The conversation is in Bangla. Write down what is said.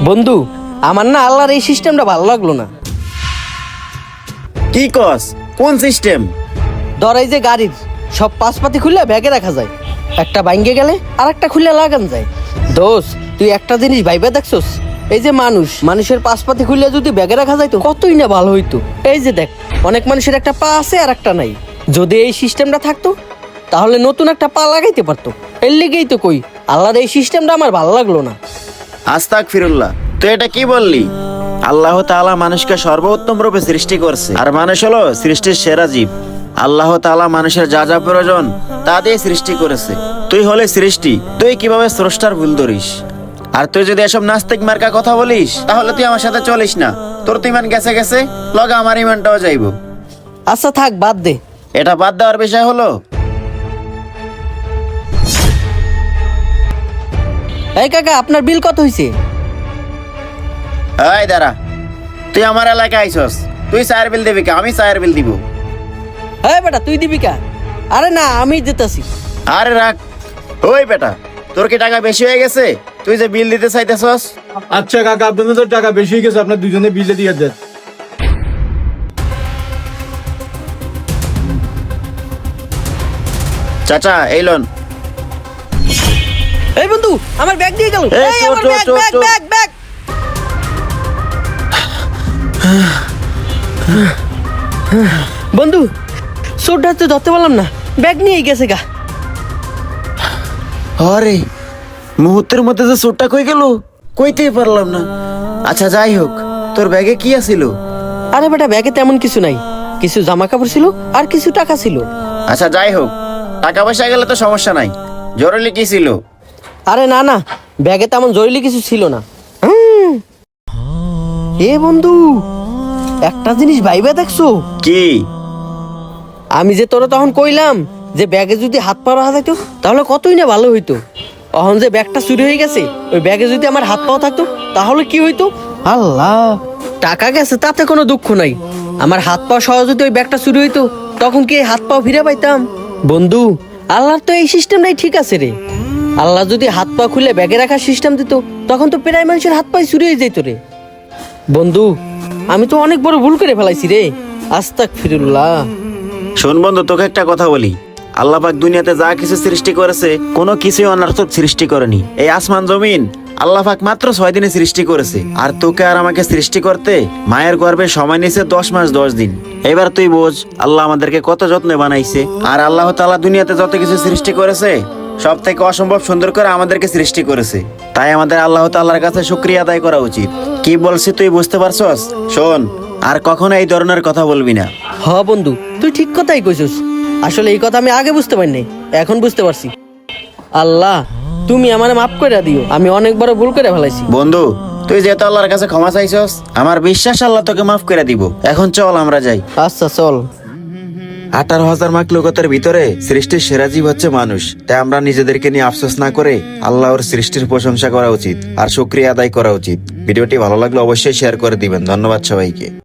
বন্ধু, আমার না আল্লাহর এই সিস্টেমটা ভালো লাগলো না। কি কস? কোন সিস্টেম? ধর এই যে গাড়ির সব পাশপাতি খুলে ব্যাগে রাখা যায়, একটা ভাঙ্গে গেলে আর একটা খুলে লাগান যায়। দোষ, তুই একটা জিনিস ভাইবা দেখছস? এই যে মানুষের পাশপাতি খুলে যদি ব্যাগে রাখা যায় তো কতই না ভালো হইতো। এই যে দেখ, অনেক মানুষের একটা পা আছে আর একটা নাই। যদি এই সিস্টেমটা থাকতো তাহলে নতুন একটা পা লাগাইতে পারতো। এর লেগেই তো কই আল্লাহর এই সিস্টেমটা আমার ভালো লাগলো না। আস্তাগফিরুল্লাহ, তুই এটা কি বললি? আল্লাহ তাআলা মানুষকে সর্বোত্তম রূপে সৃষ্টি করছে, আর মানুষ হলো সৃষ্টির সেরা জীব। আল্লাহ তাআলা মানুষের যা যা প্রয়োজন তা দিয়ে সৃষ্টি করেছে। তুই হলে সৃষ্টি, তুই কিভাবে স্রষ্টার ভুল ধরিস? আর তুই যদি এসব নাস্তিক মার্কা কথা বলিস তাহলে তুই আমার সাথে চলিস না। তোর তো ইমান গেছে গেছে, লগে আমার ইমানটাও যাইবো। আচ্ছা থাক, বাদ দে। এটা বাদ দেওয়ার বিষয় হলো? এই কাকা, আপনার বিল কত হয়েছে? এই দাঁড়া, তুই আমার এলাকায় আইসস, তুই চায়ের বিল দিবি কে? আমি চায়ের বিল দিব। হ্যাঁ বেটা, তুই দিবি কা? আরে না, আমি দিতেছি। আরে রাখ। ওই বেটা, তোর কি টাকা বেশি হয়ে গেছে? তুই যে বিল দিতে চাইতেছস? আচ্ছা কাকা, আপনাদের তো টাকা বেশি হয়ে গেছে, আপনার দুজনে বিলে দিয়ে দেন। চাচা এই লোন। এই বন্ধু, আমার ব্যাগ দিয়ে গেল। এই, এই চোর, আমার চোর, ব্যাগ চোর, ব্যাগ চোর। Bag bag. বন্ধু, চোরটা তো ধরতে পারলাম না, ব্যাগ নিয়ে গেছে গা। আরে মুহূর্তের মধ্যে যে চোরটা কই গেল, কইতেই পারলাম না। আচ্ছা যাই হোক, তোর ব্যাগে কি আছিল? আরে বেটা, ব্যাগে তেমন কিছু নাই, কিছু জামা কাপড় ছিল আর কিছু টাকা ছিল। আচ্ছা যাই হোক, টাকা পয়সা গেলে তো সমস্যা নাই, জরুরি কি ছিল? আরে না না, ব্যাগে তেমন জরুরি কিছু ছিল না। এ বন্ধু, একটা জিনিস ভাইবা দেখছো? কি? আমি যে তোরা তখন কইলাম যে ব্যাগে যদি হাত পা রাখা থাকতো তাহলে কতই না ভালো হইতো। এখন যে ব্যাগটা চুরি হয়ে গেছে, ওই ব্যাগে যদি আমার হাত পাও থাকতো তাহলে কি হইতো? আল্লাহ, টাকা গেছে তাতে কোনো দুঃখ নাই, আমার হাত পা সহ যদি ওই ব্যাগটা চুরি হইতো তখন কি এই হাত পাও ফিরে পাইতাম? বন্ধু, আল্লাহর তো এই সিস্টেমটাই ঠিক আছে রে। আল্লাহ যদি হাত পা খুলে ব্যাগে রাখার সিস্টেম দিত তখন তো প্রায় মানুষের হাত পায়ে চুরি হয়ে যেত রে। বন্ধু, আমি তো অনেক বড় ভুল করে ফেলাইছি রে, আস্তাগফিরুল্লাহ। শোন বন্ধু, তোকে একটা কথা বলি। আল্লাহ পাক দুনিয়াতে যা কিছু সৃষ্টি করেছে কোনো কিছুই অনর্থক সৃষ্টি করেনি। এই আসমান জমিন আল্লাহ পাক মাত্র 6 দিনে সৃষ্টি করেছে, আর তোকে আর আমাকে সৃষ্টি করতে মায়ের গর্ভে সময় নিয়েছে 10 মাস 10 দিন। এবার তুই বোঝ আল্লাহ আমাদেরকে কত যত্নে বানাইছে। আর আল্লাহ তাআলা দুনিয়াতে যত কিছু সৃষ্টি করেছে সব থেকে অসম্ভব সুন্দর করে আমাদেরকে সৃষ্টি করেছে। তাই আমাদের আল্লাহ তাআলার কাছে শুকরিয়া আদায় করা উচিত। কি বলছি তুই বুঝতে পারছস? শোন, আর কখনো এই ধরনের কথা বলবি না। হ বন্ধু, তুই ঠিক কথাই কইছিস। আসলে এই কথা আমি আগে বুঝতে পারিনি, এখন বুঝতে পারছি। আল্লাহ, তুমি আমারে মাফ করে দিও, আমি অনেক বড় ভুল করে ফেলাইছি। বন্ধু, তুই যেহেতু আল্লাহর কাছে ক্ষমা চাইছস, আমার বিশ্বাস আল্লাহ তোকে মাফ করে দিব। এখন চল আমরা যাই। আচ্ছা চল। 18,000 মাখলুকাতের ভিতরে সৃষ্টির সেরা জীব হচ্ছে মানুষ। তাই আমরা নিজেদেরকে নিয়ে আফসোস না করে আল্লাহর সৃষ্টির প্রশংসা করা উচিত আর শুকরিয়া আদায় করা উচিত। ভিডিওটি ভালো লাগলে অবশ্যই শেয়ার করে দিবেন। ধন্যবাদ সবাইকে।